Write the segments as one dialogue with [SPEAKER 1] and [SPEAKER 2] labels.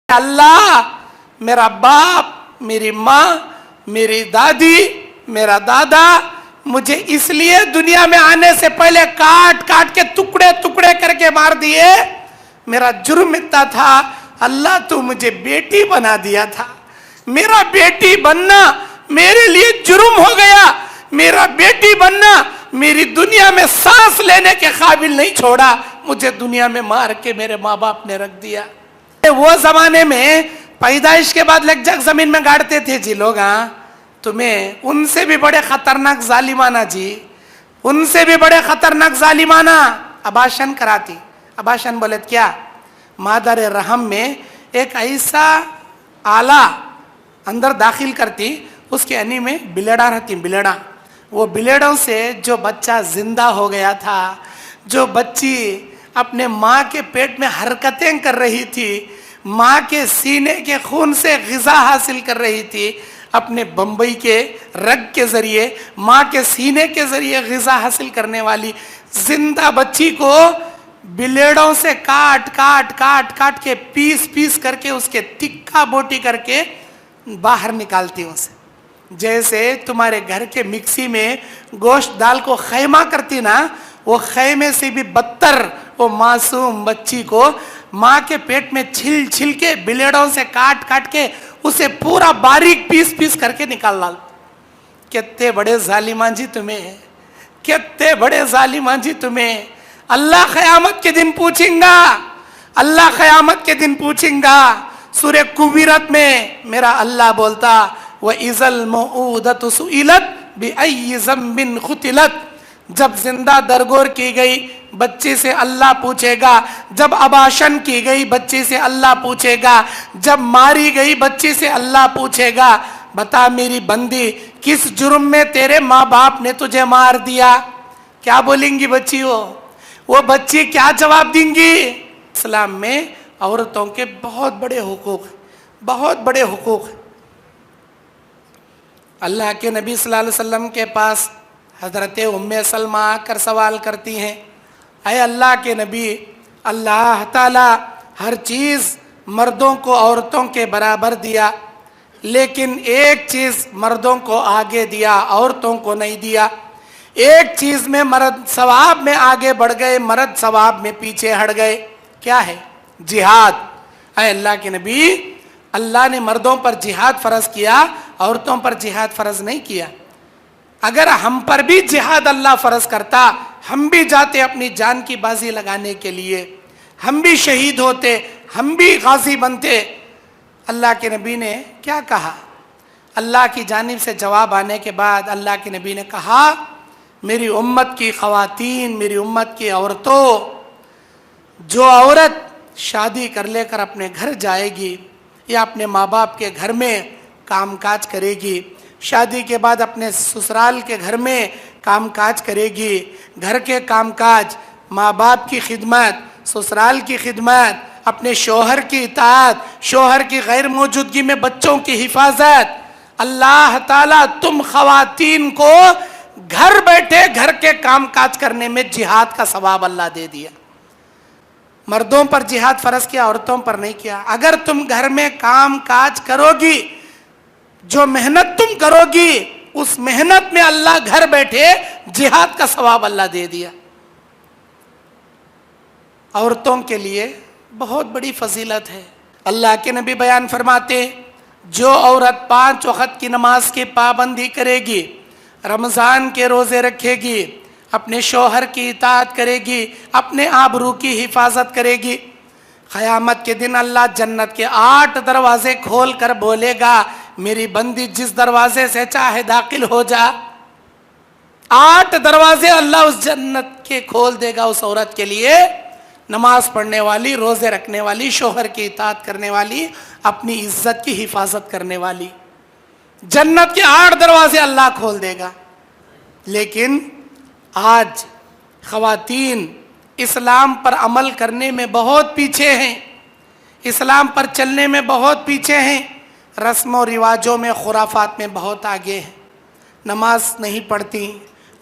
[SPEAKER 1] अल्लाह, मेरा बाप, मेरी माँ, मेरी दादी, मेरा दादा मुझे इसलिए दुनिया में आने से पहले काट काट के टुकड़े टुकड़े करके मार दिए, मेरा जुर्म इतना था। अल्लाह तू मुझे बेटी बना दिया था, मेरा बेटी बनना मेरे लिए जुर्म हो गया, मेरा बेटी बनना मेरी दुनिया में सांस लेने के काबिल नहीं छोड़ा, मुझे दुनिया में मार के मेरे माँ बाप ने रख दिया। वो जमाने में पैदाइश के बाद लग जाग जमीन में गाड़ते थे जी लोग। हाँ, तुम्हें उनसे भी बड़े खतरनाक जालिमाना जी, उनसे भी बड़े खतरनाक जालिमाना अबाशन कराती। अबाशन बोले क्या? मादर रहम में एक ऐसा आला अंदर दाखिल करती, उसके अनी में बिलेड़ा रहती, बिलेड़ा। वो बिलेड़ों से जो बच्चा जिंदा हो गया था, जो बच्ची अपने माँ के पेट में हरकतें कर रही थी, माँ के सीने के खून से ग़िज़ा हासिल कर रही थी, अपने बम्बई के रग के ज़रिए, माँ के सीने के ज़रिए ग़िज़ा हासिल करने वाली जिंदा बच्ची को बिलेड़ों से काट काट काट काट के पीस पीस करके उसके तिक्का बोटी करके बाहर निकालती उसे। जैसे तुम्हारे घर के मिक्सी में गोश्त दाल को खैमा करती ना, वो खैमे से भी बदतर वो मासूम बच्ची को माँ के पेट में छिल छिल के बिलेड़ों से काट काट के उसे पूरा बारीक पीस पीस करके निकाल डाल। कितने बड़े जालिमान जी तुम्हें, कितने बड़े जालिमान जी तुम्हें। अल्लाह क़यामत के दिन पूछेगा, अल्लाह क़यामत के दिन पूछेगा। सूरह कुबीरत में मेरा अल्लाह बोलता, व इज़ल मऊदतु सुइलत बिअय्यि ज़म्बिन क़ुतिलत। जब जिंदा दरगोर की गई बच्चे से अल्लाह पूछेगा, जब अबाशन की गई बच्चे से अल्लाह पूछेगा, जब मारी गई बच्चे से अल्लाह पूछेगा, बता मेरी बंदी किस जुर्म में तेरे माँ बाप ने तुझे मार दिया? क्या बोलेंगी बच्ची? वो बच्ची क्या जवाब देंगी? इस्लाम में औरतों के बहुत बड़े हुकूक, बहुत बड़े हुकूक। अल्लाह के नबी सल्लल्लाहु अलैहि वसल्लम के पास हज़रत उम्मे सलमा आकर सवाल करती हैं, अय अल्लाह के नबी, अल्लाह ताला हर चीज़ मर्दों को औरतों के बराबर दिया, लेकिन एक चीज़ मर्दों को आगे दिया, औरतों को नहीं दिया। एक चीज़ में मर्द सवाब में आगे बढ़ गए, मर्द सवाब में पीछे हट गए। क्या है? जिहाद। अय अल्लाह के नबी, अल्लाह ने मर्दों पर जिहाद फ़र्ज़ किया, औरतों पर जिहाद फ़र्ज़ नहीं किया। अगर हम पर भी जिहाद अल्लाह फ़र्ज़ करता, हम भी जाते अपनी जान की बाजी लगाने के लिए, हम भी शहीद होते, हम भी गाजी बनते। अल्लाह के नबी ने क्या कहा? अल्लाह की जानिब से जवाब आने के बाद अल्लाह के नबी ने कहा, मेरी उम्मत की ख़वातीन, मेरी उम्मत की औरतों, जो औरत शादी कर लेकर अपने घर जाएगी या अपने माँ बाप के घर में कामकाज करेगी, शादी के बाद अपने ससुराल के घर में कामकाज करेगी, घर के कामकाज, माँ बाप की खिदमत, ससुराल की खिदमत, अपने शोहर की इताअत, शोहर की गैर मौजूदगी में बच्चों की हिफाजत, अल्लाह ताला तुम ख़वातीन को घर बैठे घर के कामकाज करने में जिहाद का सवाब अल्लाह दे दिया। मर्दों पर जिहाद फ़र्ज़ किया, औरतों पर नहीं किया। अगर तुम घर में काम काज करोगी, जो मेहनत तुम करोगी, उस मेहनत में अल्लाह घर बैठे जिहाद का सवाब अल्लाह दे दिया। औरतों के लिए बहुत बड़ी फजीलत है। अल्लाह के नबी बयान फरमाते, जो औरत 5 वक़्त की नमाज की पाबंदी करेगी, रमज़ान के रोज़े रखेगी, अपने शोहर की इताअत करेगी, अपने आबरू की हिफाजत करेगी, क़यामत के दिन अल्लाह जन्नत के 8 दरवाजे खोल कर बोलेगा, मेरी बंदी जिस दरवाजे से चाहे दाखिल हो जा। 8 दरवाजे अल्लाह उस जन्नत के खोल देगा उस औरत के लिए, नमाज पढ़ने वाली, रोज़े रखने वाली, शोहर की इताअत करने वाली, अपनी इज्जत की हिफाजत करने वाली। जन्नत के 8 दरवाजे अल्लाह खोल देगा। लेकिन आज ख़वातीन इस्लाम पर अमल करने में बहुत पीछे हैं, इस्लाम पर चलने में बहुत पीछे हैं, रस्म और रिवाजों में, खुराफात में बहुत आगे हैं। नमाज नहीं पढ़ती,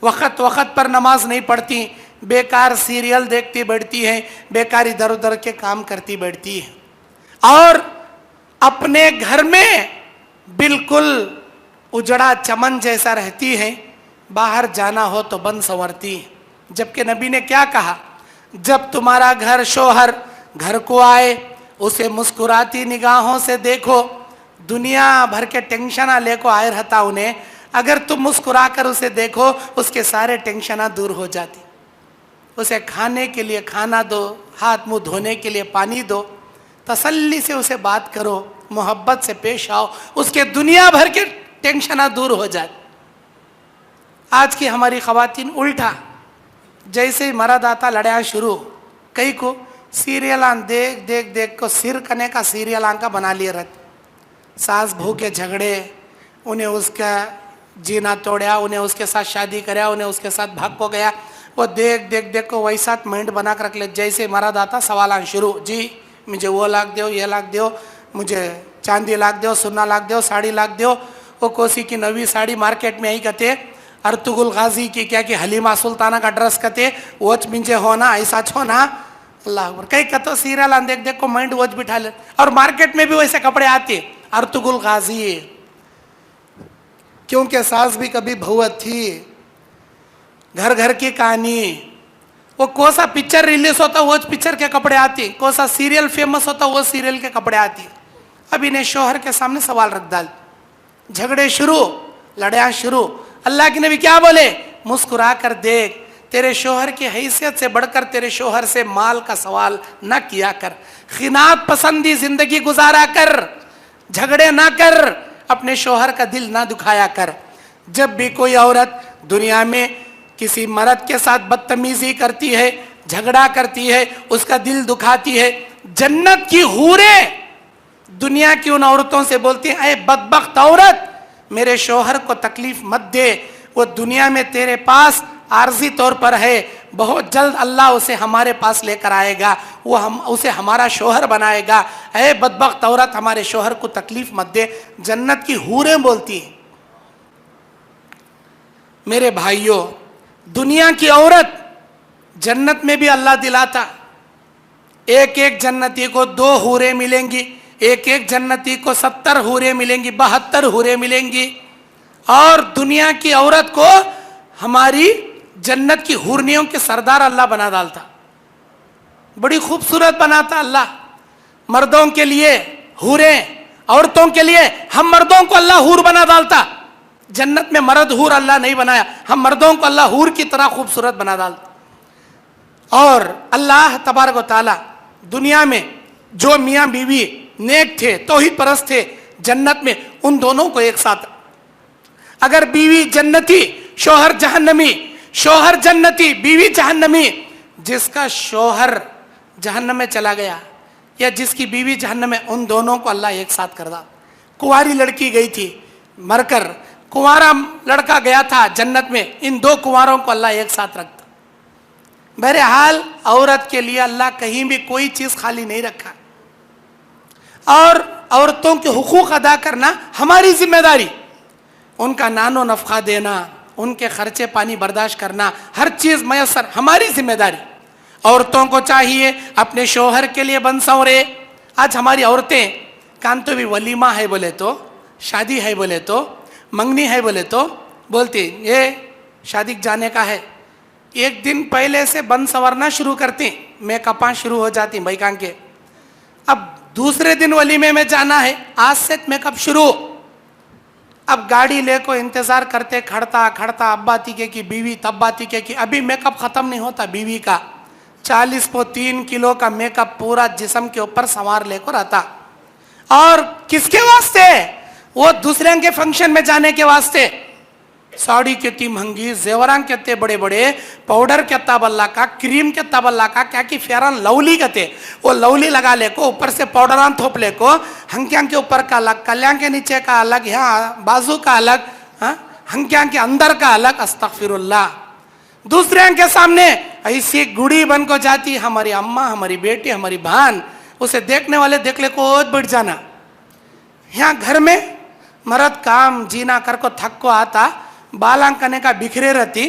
[SPEAKER 1] वक़्त वक़्त पर नमाज नहीं पढ़ती, बेकार सीरियल देखती बैठती हैं, बेकार इधर उधर के काम करती बैठती हैं। और अपने घर में बिल्कुल उजड़ा चमन जैसा रहती है, बाहर जाना हो तो बन संवरती। जबकि नबी ने क्या कहा, जब तुम्हारा घर शोहर घर को आए उसे मुस्कुराती निगाहों से देखो। दुनिया भर के टेंशन लेको आए रहता उन्हें, अगर तुम मुस्कुरा कर उसे देखो उसके सारे टेंशन दूर हो जाती। उसे खाने के लिए खाना दो, हाथ मुंह धोने के लिए पानी दो, तसल्ली से उसे बात करो, मोहब्बत से पेश आओ, उसके दुनिया भर के टेंशन दूर हो जाए। आज की हमारी ख़वातीन उल्टा, जैसे ही मर्द आता लड़ाई शुरू, कई को सीरियल देख देख देख को सिर कने का सीरियल का बना लिए रहते। सास बहू के झगड़े, उन्हें उसका जीना तोड़ा, उन्हें उसके साथ शादी कराया, उन्हें उसके साथ भाग को गया, वो देख देख देख को वैसा माइंड बना कर रख ले। जैसे मर्द आता सवाल शुरू, जी मुझे वो लाख दो, ये लाख दो, मुझे चांदी लाख दो, सोना लाख दो, साड़ी लाख दो। वो कोसी की नवी साड़ी मार्केट में आई कहते, अर्तुगुल गाजी की क्या कि हलीमा सुल्ताना का ड्रेस कहते, वोच मिंजे होना ऐसा छो ना। अल्लाह अकबर। कई कतो सीरियल देख देख को माइंड वोच बिठा ले। और मार्केट में भी वैसे कपड़े आते, अर्तुगुल गाजी, क्योंकि सास भी कभी बहुवत थी। घर घर की कहानी, वो कौन सा पिक्चर रिलीज होता वो पिक्चर के कपड़े आती, कौन सा सीरियल फेमस होता वो सीरियल के कपड़े आती। अब इन्हें शोहर के सामने सवाल रख डाल, झगड़े शुरू, लड़ाई शुरू। अल्लाह के नबी क्या बोले, मुस्कुरा कर देख, तेरे शोहर की हैसियत से बढ़कर तेरे शोहर से माल का सवाल ना किया कर, खिनात पसंदी जिंदगी गुजारा कर, झगड़े ना कर, अपने शोहर का दिल ना दुखाया कर। जब भी कोई औरत दुनिया में किसी मर्द के साथ बदतमीजी करती है, झगड़ा करती है, उसका दिल दुखाती है, जन्नत की हूरें दुनिया की उन औरतों से बोलती हैं, ऐ बदबख्त औरत, मेरे शोहर को तकलीफ मत दे, वो दुनिया में तेरे पास आर्जी तौर पर है, बहुत जल्द अल्लाह उसे हमारे पास लेकर आएगा, वो हम उसे हमारा शोहर बनाएगा। ऐ बदबख्त औरत, हमारे शोहर को तकलीफ मत दे। जन्नत की हूरें बोलती हैं। मेरे भाइयों, दुनिया की औरत जन्नत में भी अल्लाह दिलाता, एक एक जन्नती को 2 हूरें मिलेंगी, एक एक जन्नती को 70 हूरें मिलेंगी, 72 हूरें मिलेंगी। और दुनिया की औरत को हमारी जन्नत की हूरनियों के सरदार अल्लाह बना डालता, बड़ी खूबसूरत बनाता अल्लाह। मर्दों के लिए हूरें, औरतों के लिए हम मर्दों को अल्लाह हूर बना डालता। जन्नत में मर्द हूर अल्लाह नहीं बनाया, हम मर्दों को अल्लाह हूर की तरह खूबसूरत बना डालता। और अल्लाह तबारक व तआला दुनिया में जो मियाँ बीवी नेक थे, तौहीद परस्त थे, जन्नत में उन दोनों को एक साथ। अगर बीवी जन्नती, शोहर जहन्नमी, शोहर जन्नती, बीवी जहन्नमी, जिसका शोहर जहन्नम में चला गया या जिसकी बीवी जहन्नम में, उन दोनों को अल्लाह एक साथ कर दा। कुंवारी लड़की गई थी मरकर, कुंवारा लड़का गया था जन्नत में, इन 2 कुंवारों को अल्लाह एक साथ रखता। बहरहाल औरत के लिए अल्लाह कहीं भी कोई चीज खाली नहीं रखा। और औरतों के हुकूक अदा करना हमारी जिम्मेदारी, उनका नानो नफका देना, उनके खर्चे पानी बर्दाश्त करना, हर चीज मयसर हमारी जिम्मेदारी। औरतों को चाहिए अपने शोहर के लिए बन संवरे। आज हमारी औरतें कान तो भी वलीमा है बोले तो, शादी है बोले तो, मंगनी है बोले तो बोलती ये शादी जाने का है, एक दिन पहले से बन संवरना शुरू करती, मेकअप शुरू हो जाती भाईकान के। अब दूसरे दिन वलीमे में जाना है, आज से मेकअप शुरू। अब गाड़ी लेको इंतजार करते खड़ता खड़ता, अब्बा तीके की बीवी, तब्बा तीके की, अभी मेकअप खत्म नहीं होता बीवी का। 40.3 किलो का मेकअप पूरा जिस्म के ऊपर संवार लेकर आता। और किसके वास्ते? वो दूसरे के फंक्शन में जाने के वास्ते। साड़ी कितनी महंगी, जेवरान कितने बड़े बड़े, पाउडर कितना बल्ला का, क्रीम कितना बल्ला का, क्या कि फेरन लवली कहते, वो लवली लगा ले को, ऊपर से पाउडरान थोप ले को, हंक्यां के ऊपर का अलग, कल्याण के नीचे का अलग, यहाँ बाजू का अलग, हंक्यां के अंदर का अलग। अस्तगफिरुल्लाह। दूसरे के सामने ऐसी गुड़ी बन को जाती, हमारी अम्मा, हमारी बेटी, हमारी बहन, उसे देखने वाले देख ले को बैठ जाना। यहाँ घर में मर्द काम जीना कर को थक को आता, बालांग करने का बिखरे रहती,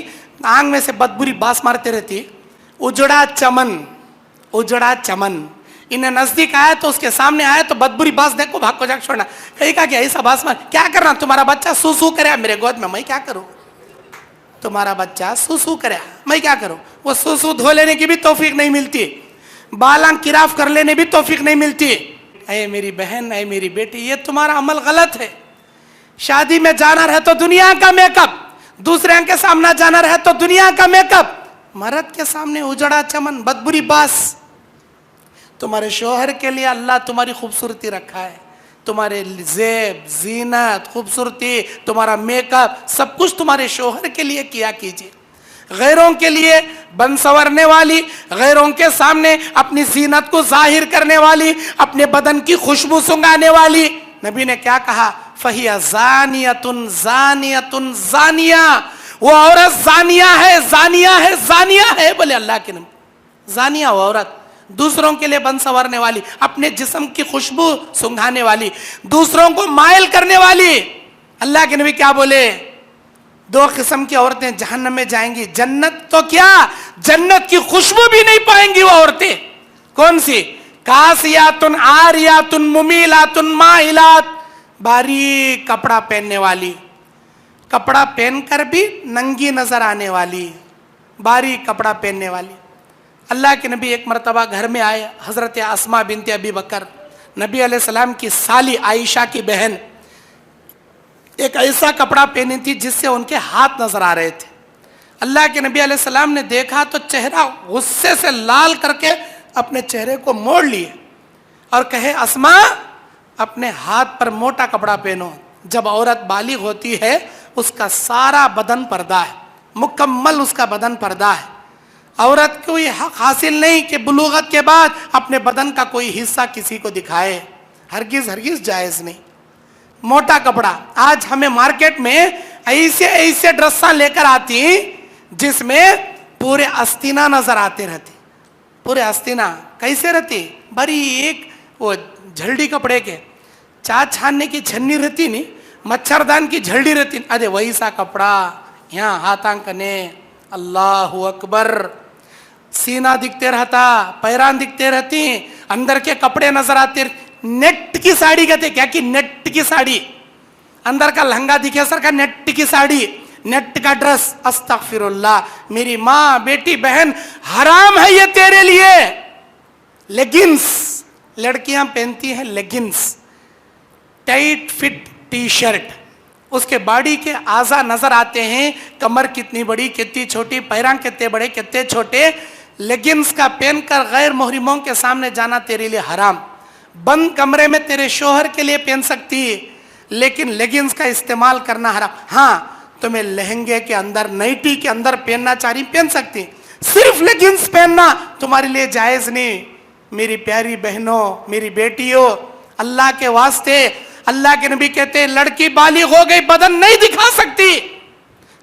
[SPEAKER 1] आंग में से बदबुरी बास मारते रहती। उजड़ा चमन, उजड़ा चमन, इन्हें नजदीक आया तो उसके सामने आया तो बदबुरी बास देखो, भाग को जाकर छोड़ना। कहीं कहा कि ऐसा बास मार, क्या करना, तुम्हारा बच्चा सूसू करे मेरे गोद में, मैं क्या करूं? तुम्हारा बच्चा सूसू करे, मैं क्या करूं? वो सूसू धो लेने की भी तौफीक नहीं मिलती, बालां किराफ कर लेने भी तौफीक नहीं मिलती। ऐ मेरी बहन, ऐ मेरी बेटी, ये तुम्हारा अमल गलत है। शादी में जाना रहे तो दुनिया का मेकअप, दूसरे के सामने जाना रहे तो दुनिया का मेकअप, मर्द के सामने उजड़ा चमन, बदबुरी बास। तुम्हारे शोहर के लिए अल्लाह तुम्हारी खूबसूरती रखा है, तुम्हारे जेब जीनत खूबसूरती, तुम्हारा मेकअप, सब कुछ तुम्हारे शोहर के लिए किया कीजिए। गैरों के लिए बन संवरने वाली, गैरों के सामने अपनी जीनत को जाहिर करने वाली, अपने बदन की खुशबू सुंघाने वाली, नबी ने क्या कहा? फहिया जानियतुन जानियतुन जानिया, वो औरत जानिया है, जानिया है, जानिया है। बोले अल्लाह के नबी, जानिया वो औरत, दूसरों के लिए बन संवारने वाली, अपने जिस्म की खुशबू सुंघाने वाली, दूसरों को मायल करने वाली। अल्लाह के नबी क्या बोले? दो किस्म की औरतें जहन्नम में जाएंगी, जन्नत तो क्या, जन्नत की खुशबू भी नहीं पाएंगी वो औरतें। कौन सी? कासियातुन आरियातुन मुमीलातुन माइलात, बारीक कपड़ा पहनने वाली, कपड़ा पहनकर भी नंगी नजर आने वाली, बारीक कपड़ा पहनने वाली। अल्लाह के नबी एक मरतबा घर में आए, हजरत अस्मा बिनते अबी बकर, नबी अलैहिस्सलाम की साली आयशा की बहन, एक ऐसा कपड़ा पहनी थी जिससे उनके हाथ नजर आ रहे थे। अल्लाह के नबी अलैहिस्सलाम ने देखा तो चेहरा गुस्से से लाल करके अपने चेहरे को मोड़ लिए और कहे, अस्मा अपने हाथ पर मोटा कपड़ा पहनो। जब औरत बालिग होती है उसका सारा बदन पर्दा है, मुकम्मल उसका बदन पर्दा है। औरत को ये हक हासिल नहीं कि बुलूगत के बाद अपने बदन का कोई हिस्सा किसी को दिखाए, हरगिज हरगिज जायज नहीं। मोटा कपड़ा, आज हमें मार्केट में ऐसे ऐसे ड्रेसां लेकर आती जिसमें पूरे अस्तीना नजर आते रहते, पूरे अस्तीना कैसे रहती, बड़ी एक वो झलडी कपड़े के, चा छानने की छन्नी रहती नहीं, मच्छरदान की झलडी रहती, अरे वैसा कपड़ा, यहाँ हाथांकने, अल्लाह अकबर, सीना दिखते रहता, पैरान दिखते रहती, अंदर के कपड़े नजर आते। नेट की साड़ी कहते, क्या कि नेट की साड़ी, अंदर का लहंगा दिखे सर का, नेट की साड़ी, नेट का ड्रेस, अस्तगफिरुल्लाह। मेरी माँ, बेटी, बहन, हराम है ये तेरे लिए। लेगिंग्स लड़कियां पहनती हैं, leggings, tight fit T shirt, उसके बॉडी के आज़ा नजर आते हैं, कमर कितनी बड़ी कितनी छोटी, पैरां कितने बड़े कितने छोटे। लेगिंग्स का पहनकर गैर मुहरिमों के सामने जाना तेरे लिए हराम। बंद कमरे में तेरे शोहर के लिए पहन सकती है, लेकिन लेगिंग्स का इस्तेमाल करना हराम। हाँ, तुम्हें लहंगे के अंदर, नाइटी के अंदर पहनना चाह रही पहन सकती, सिर्फ लेगिंग्स पहनना तुम्हारे लिए जायज नहीं। मेरी प्यारी बहनों, मेरी बेटियों, अल्लाह के वास्ते, अल्लाह के नबी कहते हैं लड़की बालिग हो गई बदन नहीं दिखा सकती।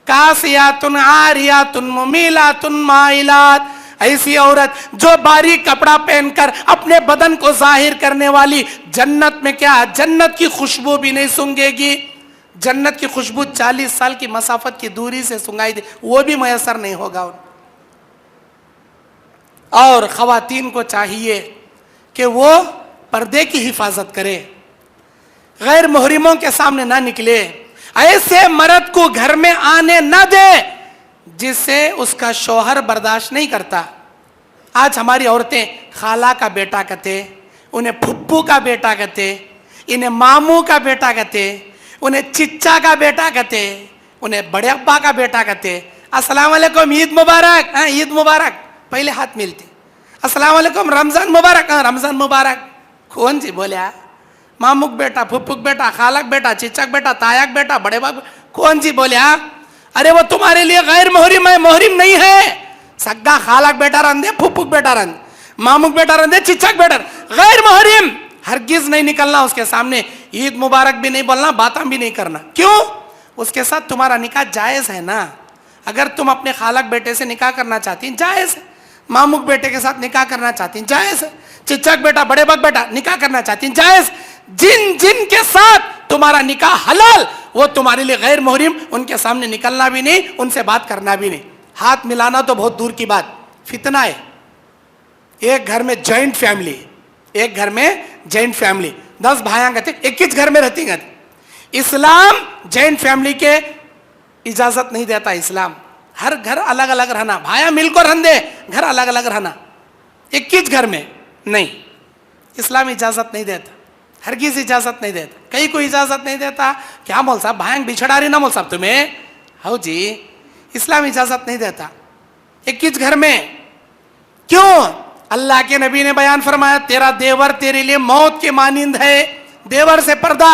[SPEAKER 1] कासियातुन आरियातुन मुमीलातुन माइलात, ऐसी औरत जो बारीक कपड़ा पहनकर अपने बदन को जाहिर करने वाली, जन्नत में क्या, जन्नत की खुशबू भी नहीं सूंघेगी। जन्नत की खुशबू 40 साल की मसाफत की दूरी से सुंगाई दे, वो भी मयसर नहीं होगा। और खवातीन को चाहिए कि वो पर्दे की हिफाजत करे, गैर मुहरिमों के सामने ना निकले, ऐसे मर्द को घर में आने ना दे जिससे उसका शौहर बर्दाश्त नहीं करता। आज हमारी औरतें खाला का बेटा कहते, उन्हें फुप्पू का बेटा कहते, इन्हें मामू का बेटा कहते, उन्हें चिच्चा का बेटा कहते, उन्हें बड़े अब्बा का बेटा कहते। अस्सलाम वालेकुम, ईद मुबारक, हाँ ईद मुबारक, पहले हाथ मिलते। अस्सलाम वालेकुम, रमजान मुबारक, हाँ रमजान मुबारक। कौन जी बोले? मामुक बेटा, फुप्पुक बेटा, खालक बेटा, चिचक बेटा, तायक बेटा, बड़े बाबू, कौन जी बोले? अरे वो तुम्हारे लिए गैर मोहरिम है, मोहरिम नहीं है। सग्गा खालक बेटा रंधे, फुप्पुक बेटा रंध, मामुक बेटा रंधे, चिचक बेटा, गैर मोहरिम, हरगिज नहीं निकलना उसके सामने। ईद मुबारक भी नहीं बोलना, बातें भी नहीं करना। क्यों? उसके साथ तुम्हारा निकाह जायज है ना। अगर तुम अपने खालक बेटे से निकाह करना चाहती जायज है, मामुक बेटे के साथ निकाह करना चाहती जायज है, चिचक बेटा, बड़े बक बेटा निकाह करना चाहती जायज। जिन जिन के साथ तुम्हारा निकाह हलाल, वो तुम्हारे लिए गैर मुहरिम, उनके सामने निकलना भी नहीं, उनसे बात करना भी नहीं। हाथ मिलाना तो बहुत दूर की बात, फितना है। एक घर में जॉइंट फैमिली, एक घर में जॉइंट फैमिली, 10 भाइयां कहते, एक ही घर में रहती कहते। इस्लाम जॉइंट फैमिली के इजाजत नहीं देता। इस्लाम हर घर अलग अलग रहना, भाया मिलकर रहने दे, घर अलग अलग रहना, एक ही घर में नहीं, इस्लाम इजाजत नहीं देता, हरगिज इजाजत नहीं देता। कहीं को इजाजत नहीं देता। क्या मौल साहब भाया बिछड़ा रही ना मौल साहब तुम्हें, हो जी, इस्लाम इजाजत नहीं देता एक ही घर में। क्यों? अल्लाह के नबी ने बयान फरमाया, तेरा देवर तेरे लिए मौत के मानिंद है। देवर से पर्दा,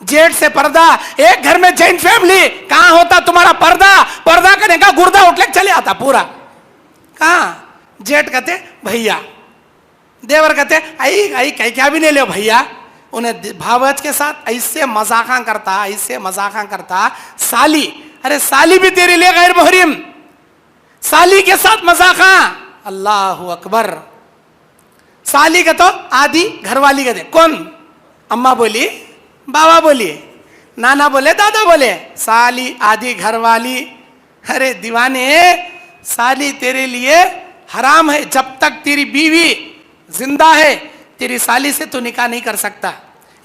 [SPEAKER 1] जेठ से पर्दा। एक घर में जॉइंट फैमिली, कहां होता तुम्हारा पर्दा? पर्दा करने का गुर्दा उठ ले चले आता पूरा। कहां? जेठ कहते भैया, देवर कहते आई आई कहीं क्या भी नहीं ले भैया। उन्हें भावच के साथ ऐसे मजाका करता, ऐसे मजाका करता। साली, अरे साली भी तेरे लिए गैर मुहरिम, साली के साथ मजाका। अल्लाह अकबर। साली का तो आधी घरवाली कहते। कौन? अम्मा बोली, बाबा बोलिए, नाना बोले, दादा बोले, साली आधी घरवाली। अरे दीवाने, साली तेरे लिए हराम है। जब तक तेरी बीवी जिंदा है तेरी साली से तो निकाह नहीं कर सकता।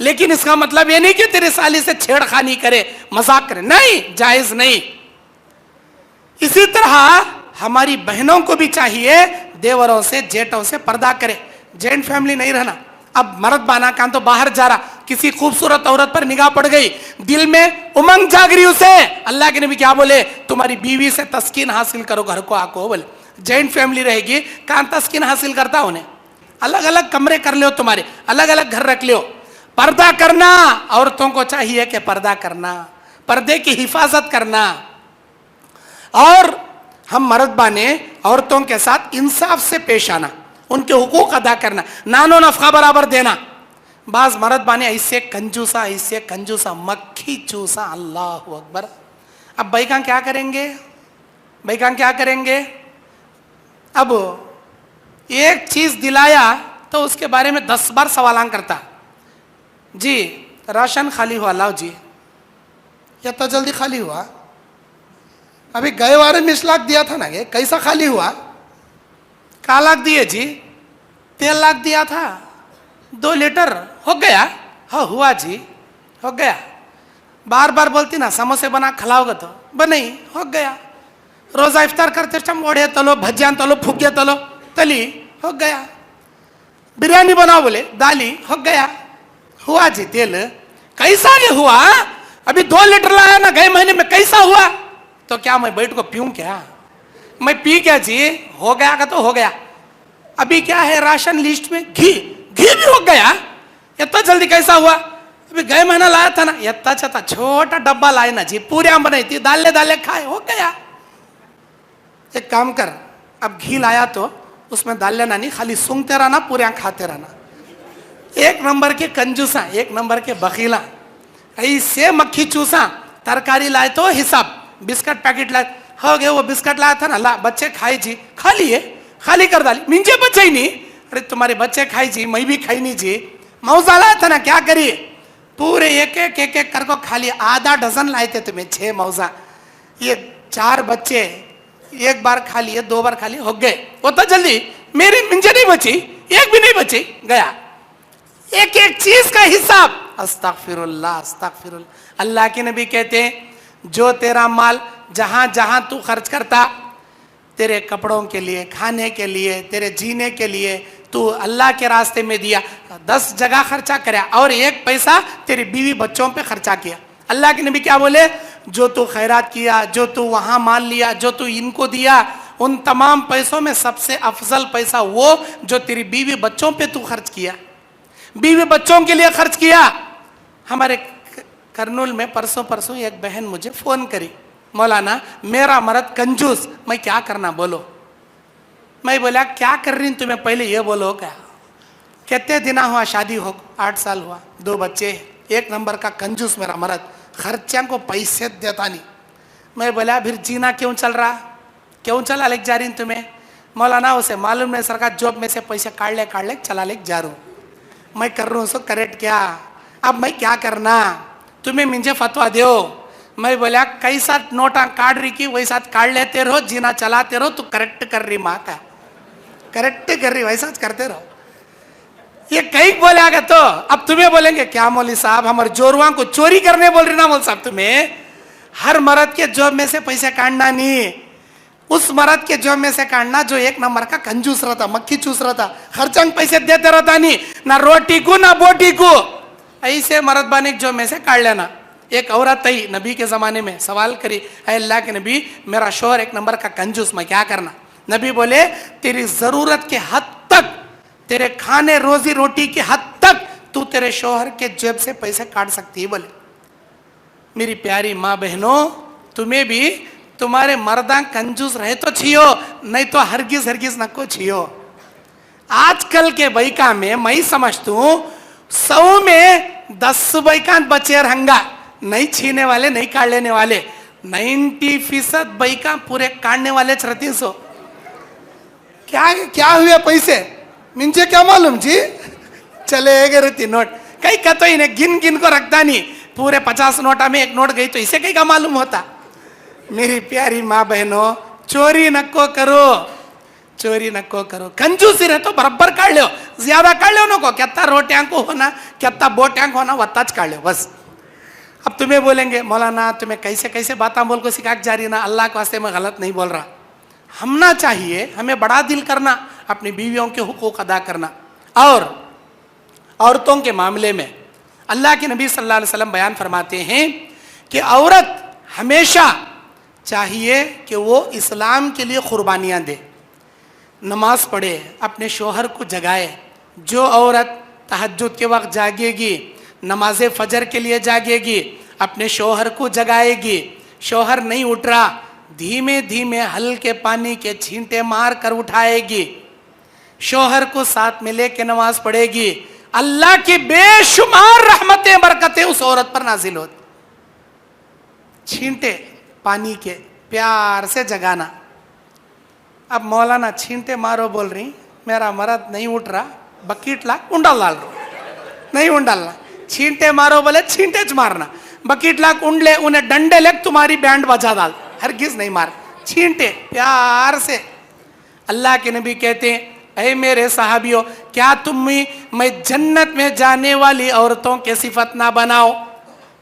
[SPEAKER 1] लेकिन इसका मतलब ये नहीं कि तेरी साली से छेड़खानी करे, मजाक करे, नहीं, जायज नहीं। इसी तरह हमारी बहनों को भी चाहिए देवरों से, जेठों से पर्दा करे, जॉइंट फैमिली नहीं रहना। अब मर्द बाना कान तो बाहर जा रहा, किसी खूबसूरत औरत पर निगाह पड़ गई, दिल में उमंग जाग रही उसे। अल्लाह के नबी क्या बोले? तुम्हारी बीवी से तस्कीन हासिल करो, घर को आको। बोले जॉइंट फैमिली रहेगी, कहां तस्कीन हासिल करता उन्हें? अलग अलग कमरे कर लो, तुम्हारे अलग अलग घर रख लो। पर्दा करना, औरतों को चाहिए कि पर्दा करना, पर्दे की हिफाजत करना। और हम मर्द बाने औरतों के साथ इंसाफ से पेश आना, उनके हुकूक अदा करना, नानो नफका बराबर देना। बाज मर्द बाने ऐसे कंजूसा, ऐसे कंजूसा, मक्खी चूसा। अल्लाह अकबर। अब भाई का क्या करेंगे? भाई का क्या करेंगे? अब एक चीज दिलाया तो उसके बारे में 10 बार सवाल करता। जी राशन खाली हुआ, लाओ जी, या तो जल्दी खाली हुआ? अभी गए वारे में 20 लाख दिया था ना, ये कैसा खाली हुआ? का लाख दिए जी? 13 लाख दिया था, 2 लीटर हो गया। हाँ हुआ जी, हो गया। बार बार बोलती ना समोसे बना खिलाओगे तो बनी, हो गया। रोजा इफ्तार करते चम ओढ़े तलो, भजियान तलो, फुगे तलो, तली, हो गया। बिरयानी बनाओ बोले, दाली, हो गया। हुआ जी तेल। कैसा ये हुआ? अभी 2 लीटर लाया ना गए महीने में, कैसा हुआ? तो क्या मैं बैठ को पीऊं क्या? मैं पी क्या जी? हो गया का तो हो गया। अभी क्या है राशन लिस्ट में? घी, घी भी हो गया। इतना जल्दी कैसा हुआ? अभी गए महीना लाया था ना, इतना चता छोटा डब्बा लाए ना जी, पूरे आम बनाई थी, दाले दाले खाए, हो गया। एक काम कर, अब घी लाया तो उसमें डाल लेना नहीं, खाली सूंघते रहना, पूरे खाते रहना। एक नंबर के कंजूसा, एक नंबर के बखीला, ऐसे मक्खी चूसा। तरकारी लाए तो हिसाब, बिस्किट पैकेट लाए, हो गए वो बिस्किट लाया था ना, ला बच्चे खाए जी, खा लिए, खाली कर डाली, मिंजे बच्चे ही नहीं। अरे तुम्हारे बच्चे खाई जी, मैं भी खाई नहीं जी। मौजा लाया था ना, क्या करिए? पूरे एक एक कर को खा लिया। आधा डजन लाए थे तुम्हें, 6 मौजा, ये 4 बच्चे एक बार खा लिए, 2 बार खा लिए, हो गए। वो तो जल्दी मेरी मिंजे नहीं बची, एक भी नहीं बची, गया। एक एक चीज का हिसाब। अस्तगफिरुल्लाह, अस्तगफिरुल्लाह। अल्लाह के नबी कहते हैं, जो तेरा माल जहां जहां तू खर्च करता, तेरे कपड़ों के लिए, खाने के लिए, तेरे जीने के लिए, तू अल्लाह के रास्ते में दिया, 10 जगह खर्चा कराया और 1 पैसा तेरी बीवी बच्चों पे खर्चा किया। अल्लाह के नबी क्या बोले? जो तू खैरात किया, जो तू वहां माल लिया, जो तू इनको दिया, उन तमाम पैसों में सबसे अफजल पैसा वो जो तेरी बीवी बच्चों पे तू खर्च किया, बीवी बच्चों के लिए खर्च किया। हमारे करनूल में परसों एक बहन मुझे फोन करी, मौलाना मेरा मर्द कंजूस, मैं क्या करना बोलो? मैं बोला क्या कर रही तुम्हें पहले ये बोलो। क्या कितने दिन हुआ शादी हो? 8 साल हुआ, 2 बच्चे, 1 नंबर का कंजूस मेरा मर्द, खर्चा को पैसे देता नहीं। मैं बोला फिर जीना क्यों चल रहा, क्यों चला ले जा रही तुम्हें? मौलाना उसे मालूम नहीं, सरकार जॉब में से पैसे काट ले चला ले जा रू। मैं कर रहा हूँ सो करेक्ट क्या? अब मैं क्या करना, तुम्हें मुझे फतवा दो। मैं बोला कैसा नोटा काट रही की वैसा काट लेते रहो, जीना चलाते रहो, तू करेक्ट कर रही, माँ का करेक्ट कर रही, वैसा करते रहो। ये कहीं बोलेगा तो अब तुम्हें बोलेंगे क्या मौली साहब, हमारे जोरवा को चोरी करने बोल रही ना मौल साहब तुम्हें। हर मर्द के जॉब में से पैसे काटना नहीं, उस मर्द के जॉब में से काटना जो एक नंबर का कंजूस रहता, मक्खी चूस रहता, खर्चंग पैसे देते रहता नहीं, ना रोटी को ना बोटी को। ऐसे मर्द बाने जॉब में से काट लेना। एक औरत आई नबी के जमाने में, सवाल करी, अल्लाह के नबी मेरा शोहर एक नंबर का कंजूस, मैं क्या करना। नबी बोले तेरी जरूरत के हद तक, तेरे खाने रोजी रोटी के हद तक तू तेरे शोहर के जेब से पैसे काट सकती है। बोले मेरी प्यारी माँ बहनों, तुम्हें भी तुम्हारे मर्दा कंजूस रहे तो छियो, नहीं तो हरगिज हरगिज नको छियो। आजकल के बैका में मैं समझता हूं 100 में 10 बैकांत बचे रहंगा, नहीं छीने वाले, नहीं काट लेने वाले। 90% बैका पूरे काटने वाले रहती सो। क्या क्या हुए पैसे मुझे क्या मालूम जी, चले गए रहती नोट कहीं का तो इन्हें गिन गिन को रखता नहीं, पूरे 50 नोटा में एक नोट गई तो इसे कहीं का मालूम होता। मेरी प्यारी माँ बहनों, चोरी नको करो, चोरी नको करो। कंजूसी रहे तो बराबर काट लो, ज्यादा काट लो नको, क्या रोटियां को होना, क्या बोटियां को होना, वत्ता काट लो बस। अब तुम्हें बोलेंगे मौलाना तुम्हें कैसे कैसे बातें बोल को सिखा जा रही ना, अल्लाह के वास्ते मैं गलत नहीं बोल रहा। हमना चाहिए, हमें बड़ा दिल करना, अपनी बीवियों के हुकूक अदा करना। और औरतों के मामले में अल्लाह के नबी सल्लल्लाहु अलैहि वसल्लम बयान फरमाते हैं कि औरत हमेशा चाहिए कि वो इस्लाम के लिए कुर्बानियाँ दे, नमाज पढ़े, अपने शोहर को जगाए। जो औरत तहज्जुद के वक्त जागेगी, नमाज फजर के लिए जागेगी, अपने शोहर को जगाएगी, शोहर नहीं उठ रहा, धीमे धीमे हल्के पानी के छींटे मार कर उठाएगी, शोहर को साथ में लेके नमाज पढ़ेगी, अल्लाह की बेशुमार रहमतें बरकतें उस औरत पर नाजिल होती। छींटे पानी के प्यार से जगाना। अब मौलाना छींटे मारो बोल रही, मेरा मर्द नहीं उठ रहा, बकीट ला उंडल डाल रो, नहीं उंडलना, छींटे मारो बोले छींटे च मारना, बकीट लाख उंडले उन्हें डंडे लेक तुम्हारी बैंड बजा डाल, हरगिज नहीं मार, छींटे प्यार से। अल्लाह के नबी कहते हैं ऐ मेरे साहबियों, क्या तुम मैं जन्नत में जाने वाली औरतों के सिफत ना बनाओ,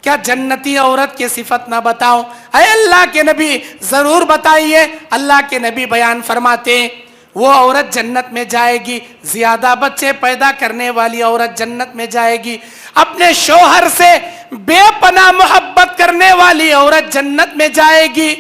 [SPEAKER 1] क्या जन्नती औरत के सिफत ना बताओ। ऐ अल्लाह के नबी जरूर बताइए। अल्लाह के नबी बयान फरमाते हैं वो औरत जन्नत में जाएगी, ज्यादा बच्चे पैदा करने वाली औरत जन्नत में जाएगी, अपने शोहर से बेपनाह मोहब्बत करने वाली औरत जन्नत में जाएगी।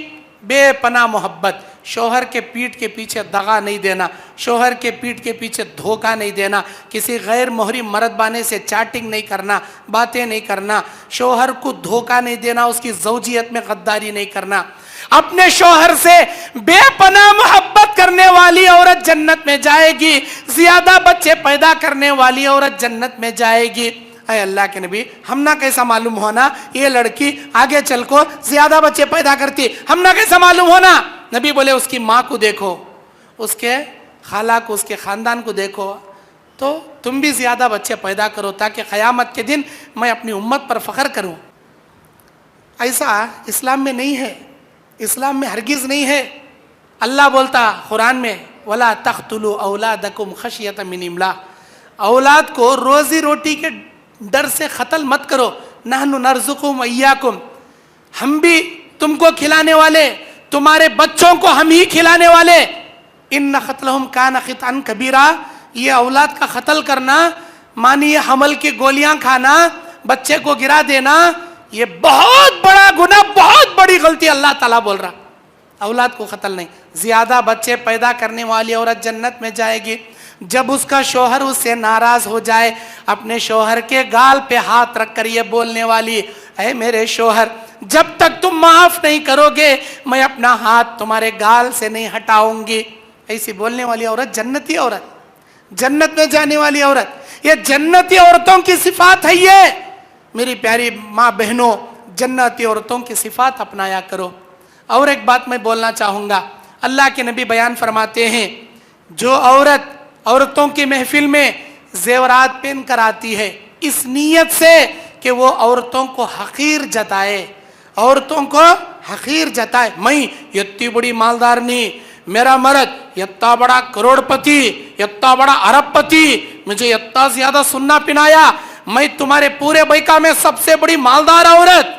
[SPEAKER 1] बेपनाह मोहब्बत, शोहर के पीठ के पीछे दगा नहीं देना, शोहर के पीठ के पीछे धोखा नहीं देना, किसी गैर मोहरी मर्द बाने से चैटिंग नहीं करना, बातें नहीं करना, शोहर को धोखा नहीं देना, उसकी ज़ौजियत में गद्दारी नहीं करना। अपने शोहर से बेपनाह मोहब्बत करने वाली औरत जन्नत में जाएगी, ज्यादा बच्चे पैदा करने वाली औरत जन्नत में जाएगी। अल्लाह के नबी, हम ना कैसा मालूम होना ये लड़की आगे चल को ज्यादा बच्चे पैदा करती, हम ना कैसा मालूम होना। नबी बोले उसकी माँ को देखो, उसके खाला को, उसके खानदान को देखो, तो तुम भी ज्यादा बच्चे पैदा करो ताकि क़यामत के दिन मैं अपनी उम्मत पर फ़ख्र करूं। ऐसा इस्लाम में नहीं है, इस्लाम में हरगिज़ नहीं है। अल्लाह बोलता कुरान में वला तख्तुलू औलादकुम खशियत मिन इमलाक, औलाद को रोजी रोटी के डर से कत्ल मत करो। नहनु नर्जुकुम इय्याकुम, हम भी तुमको खिलाने वाले, तुम्हारे बच्चों को हम ही खिलाने वाले। इन क़त्लहुम कान ख़ितान कबीरा, ये औलाद का कत्ल करना मानिए हमल की गोलियां खाना, बच्चे को गिरा देना, ये बहुत बड़ा गुनाह, बहुत बड़ी गलती अल्लाह ताला बोल रहा। औलाद को कत्ल नहीं, ज्यादा बच्चे पैदा करने वाली औरत जन्नत में जाएगी। जब उसका शोहर उससे नाराज हो जाए, अपने शोहर के गाल पे हाथ रख कर ये बोलने वाली, ऐ मेरे शोहर जब तक तुम माफ नहीं करोगे मैं अपना हाथ तुम्हारे गाल से नहीं हटाऊंगी। ऐसी बोलने वाली औरत जन्नती औरत, जन्नत में जाने वाली औरत, ये जन्नती औरतों की सिफात है। ये मेरी प्यारी माँ बहनों, जन्नती औरतों की सिफात अपनाया करो। और एक बात मैं बोलना चाहूँगा, अल्लाह के नबी बयान फरमाते हैं जो औरत औरतों की महफिल में जेवरात पहन कर आती है इस नीयत से कि वो औरतों को हकीर जताए, औरतों को हकीर जताए, मैं इतनी बड़ी मालदार नहीं, मेरा मर्द इतना बड़ा करोड़पति, इतना बड़ा अरबपति, मुझे इतना ज्यादा सुन्ना पिनाया, मैं तुम्हारे पूरे बैका में सबसे बड़ी मालदार औरत।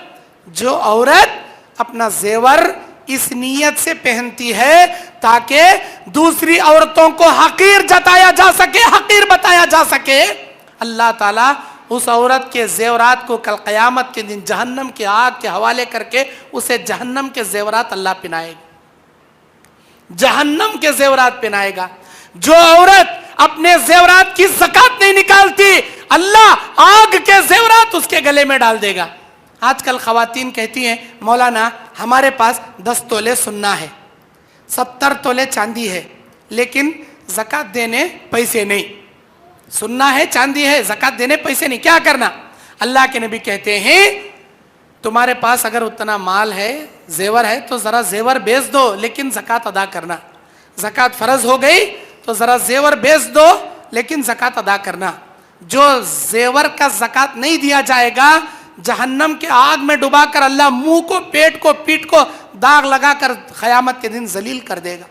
[SPEAKER 1] जो औरत अपना जेवर इस नीयत से पहनती है ताकि दूसरी औरतों को हकीर जताया जा सके, हकीर बताया जा सके, अल्लाह ताला उस औरत के जेवरात को कल क़यामत के दिन जहन्नम की आग के हवाले करके उसे जहन्नम के जेवरात अल्लाह पिनाएगा, जहन्नम के जेवरात पिनाएगा। जो औरत अपने जेवरात की ज़कात नहीं निकालती, अल्लाह आग के जेवरात उसके गले में डाल देगा। आजकल ख़वातीन कहती हैं, मौलाना हमारे पास 10 तोले सुन्ना है, 70 तोले चांदी है, लेकिन ज़कात देने पैसे नहीं। सुन्ना है, चांदी है, ज़कात देने पैसे नहीं, क्या करना? अल्लाह के नबी कहते हैं, तुम्हारे पास अगर उतना माल है, जेवर है, तो ज़रा जेवर बेच दो, लेकिन ज़कात अदा करना। ज़कात फ़र्ज हो गई तो ज़रा जेवर बेच दो, लेकिन ज़कात अदा करना। जो जेवर का ज़कात नहीं दिया जाएगा, जहन्नम के आग में डुबाकर अल्लाह मुंह को, पेट को, पीठ को दाग लगाकर क़यामत के दिन जलील कर देगा।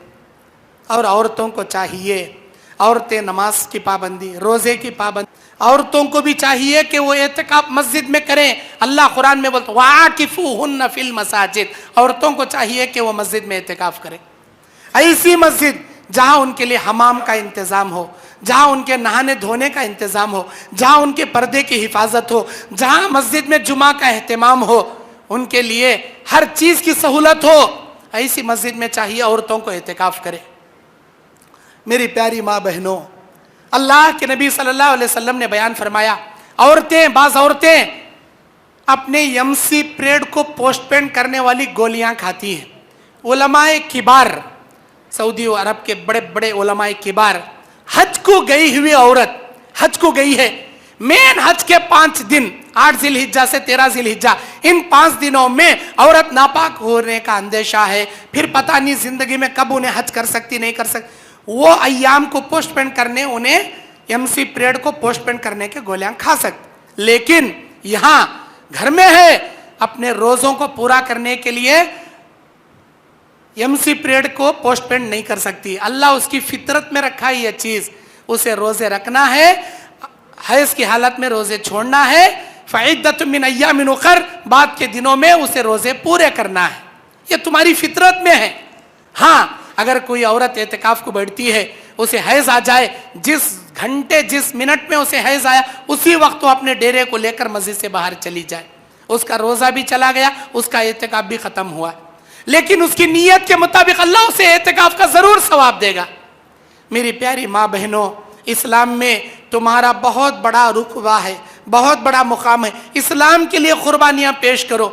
[SPEAKER 1] और औरतों को चाहिए, औरतें नमाज की पाबंदी, रोज़े की पाबंदी, औरतों को भी चाहिए कि वो एतिकाफ मस्जिद में करें। अल्लाह कुरान में बोलता है वाकिफूहुन्ना फिल मसाजिद, औरतों को चाहिए कि वो मस्जिद में एतिकाफ करें। ऐसी मस्जिद जहाँ उनके लिए हमाम का इंतज़ाम हो, जहाँ उनके नहाने धोने का इंतज़ाम हो, जहाँ उनके पर्दे की हिफाजत हो, जहाँ मस्जिद में जुमा का अहतमाम हो, उनके लिए हर चीज़ की सहूलत हो, ऐसी मस्जिद में चाहिए औरतों को एतिकाफ करें। मेरी प्यारी माँ बहनों, अल्लाह के नबी सल्लल्लाहु अलैहि वसल्लम ने बयान फरमाया, बाज़ औरतें अपने यमसी पीरियड को पोस्टपोन करने वाली गोलियां खाती हैं। उलमाए किबार, सऊदी अरब के बड़े बड़े उलमाए किबार, हज को गई हुई औरत, हज को गई है, मेन हज के 5 दिन, 8 ज़िलहिज्जा से 13 ज़िलहिज्जा, इन 5 दिनों में औरत नापाक होने का अंदेशा है, फिर पता नहीं जिंदगी में कब उन्हें हज कर सकती, नहीं कर सकती, वो अय्याम को पोस्टपोन करने, उन्हें एमसी पीरियड को पोस्टपोन करने के गोलियां खा सकती। लेकिन यहाँ घर में है, अपने रोज़ों को पूरा करने के लिए एमसी पीरियड को पोस्टपोन नहीं कर सकती। अल्लाह उसकी फितरत में रखा है ये चीज़, उसे रोज़े रखना है, हैज़ की हालत में रोज़े छोड़ना है, फ़इद्दतुम मिन अय्यामिन उखर, बाद के दिनों में उसे रोज़े पूरे करना है, ये तुम्हारी फितरत में है। हाँ, अगर कोई औरत एतिकाफ को बैठती है, उसे हैज़ आ जाए, जिस घंटे जिस मिनट में उसे हैज़ आया, उसी वक्त वो अपने डेरे को लेकर मस्जिद से बाहर चली जाए, उसका रोज़ा भी चला गया, उसका एतिकाफ भी ख़त्म हुआ। लेकिन उसकी नीयत के मुताबिक अल्लाह उसे एतिकाफ का ज़रूर सवाब देगा। मेरी प्यारी माँ बहनों, इस्लाम में तुम्हारा बहुत बड़ा रुतबा है, बहुत बड़ा मुकाम है, इस्लाम के लिए कुर्बानियाँ पेश करो।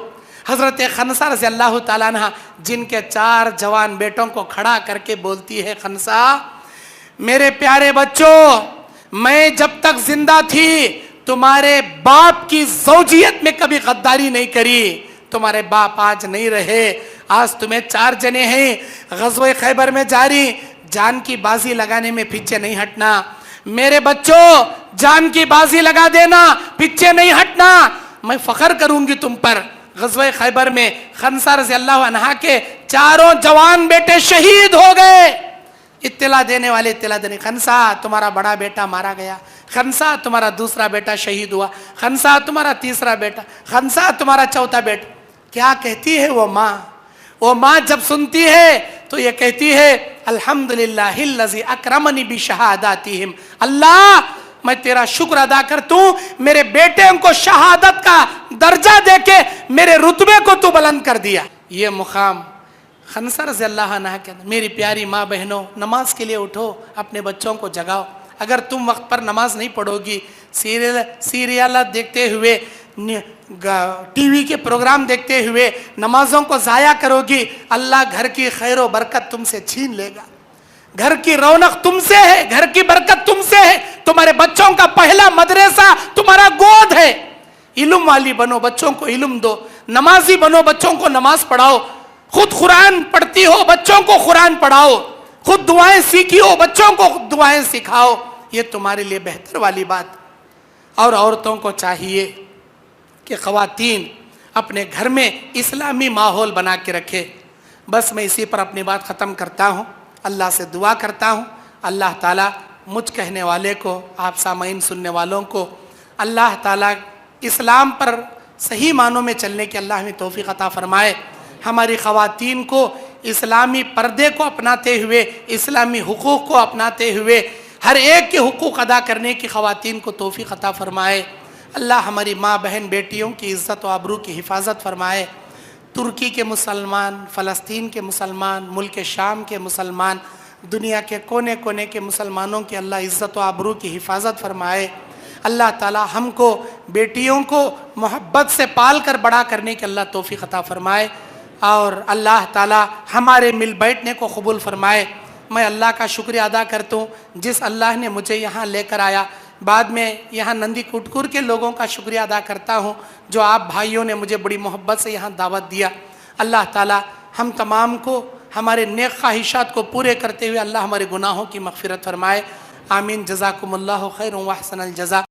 [SPEAKER 1] हज़रत खनसा रज़ी अल्लाह ताला अन्हा, जिनके 4 जवान बेटों को खड़ा करके बोलती है, खनसा मेरे प्यारे बच्चों, मैं जब तक जिंदा थी तुम्हारे बाप की ज़ौजियत में कभी गद्दारी नहीं करी, तुम्हारे बाप आज नहीं रहे, आज तुम्हें 4 जने हैं, ग़ज़वे खैबर में जारी, जान की बाजी लगाने में पीछे नहीं हटना। मेरे बच्चों, जान की बाजी लगा देना, पीछे नहीं हटना, मैं फ़ख्र करूंगी तुम पर। ग़ज़वे खैबर में खनसा रज़ी अल्लाह अन्हा के 4 जवान बेटे शहीद हो गए। इत्तला देने वाले इत्तला देने, खनसा तुम्हारा बड़ा बेटा मारा गया, खनसा तुम्हारा दूसरा बेटा शहीद हुआ, खनसा तुम्हारा तीसरा बेटा, खनसा तुम्हारा चौथा बेटा। क्या कहती है वो माँ? वो माँ जब सुनती है तो ये कहती है, अल्हम्दुलिल्लाहिल्लज़ी अकरमनी बिशहादातिहिम, अल्लाह मैं तेरा शुक्र अदा करता हूँ, मेरे बेटे को शहादत का दर्जा देके मेरे रुतबे को तू बुलंद कर दिया। ये मुकाम खनसा रज़ी अल्लाह अन्हा के। मेरी प्यारी माँ बहनों, नमाज के लिए उठो, अपने बच्चों को जगाओ। अगर तुम वक्त पर नमाज नहीं पढ़ोगी, सीरियल देखते हुए, टीवी के प्रोग्राम देखते हुए नमाजों को ज़ाया करोगी, अल्लाह घर की खैर व बरकत तुमसे छीन लेगा। घर की रौनक तुमसे है, घर की बरकत तुमसे है। तुम्हारे बच्चों का पहला मदरसा तुम्हारा गोद है। इल्म वाली बनो, बच्चों को इल्म दो, नमाजी बनो, बच्चों को नमाज पढ़ाओ, खुद कुरान पढ़ती हो, बच्चों को कुरान पढ़ाओ, खुद दुआएं सीखी हो, बच्चों को दुआएं सिखाओ, ये तुम्हारे लिए बेहतर वाली बात। और औरतों को चाहिए कि ख़वातीन अपने घर में इस्लामी माहौल बना के रखे। बस मैं इसी पर अपनी बात ख़त्म करता हूँ। अल्लाह से दुआ करता हूँ, अल्लाह ताला मुझ कहने वाले को, आप सामाइन सुनने वालों को अल्लाह ताला इस्लाम पर सही मानों में चलने की अल्लाह हमें तौफीक अता फरमाए। हमारी ख़वातीन को इस्लामी पर्दे को अपनाते हुए, इस्लामी हुकूक़ को अपनाते हुए हर एक के हुकूक़ अदा करने की ख़वातीन को तौफीक अता फरमाए। अल्लाह हमारी माँ बहन बेटियों की इज़्ज़त व आबरू की हिफाजत फरमाए। तुर्की के मुसलमान, फ़लस्तीन के मुसलमान, मुल्क शाम के मुसलमान, दुनिया के कोने कोने के मुसलमानों की अल्लाह इज़्ज़त व आबरू की हिफाजत फरमाए। अल्लाह ताला हमको बेटियों को मोहब्बत से पाल कर बड़ा करने की अल्लाह तौफीक अता फरमाए और अल्लाह ताला हमारे मिल बैठने को कबूल फरमाए। मैं अल्लाह का शुक्रिया अदा करता हूँ जिस अल्लाह ने मुझे यहाँ लेकर आया। बाद में यहाँ नंदी कुटकुर के लोगों का शुक्रिया अदा करता हूँ जो आप भाइयों ने मुझे बड़ी मोहब्बत से यहाँ दावत दिया। अल्लाह ताला हम तमाम को हमारे नेक ख्वाहिशात को पूरे करते हुए अल्लाह हमारे गुनाहों की मग़फ़िरत फरमाए। आमीन। जज़ाकुमुल्लाहु खैरन व अहसनल जज़ा।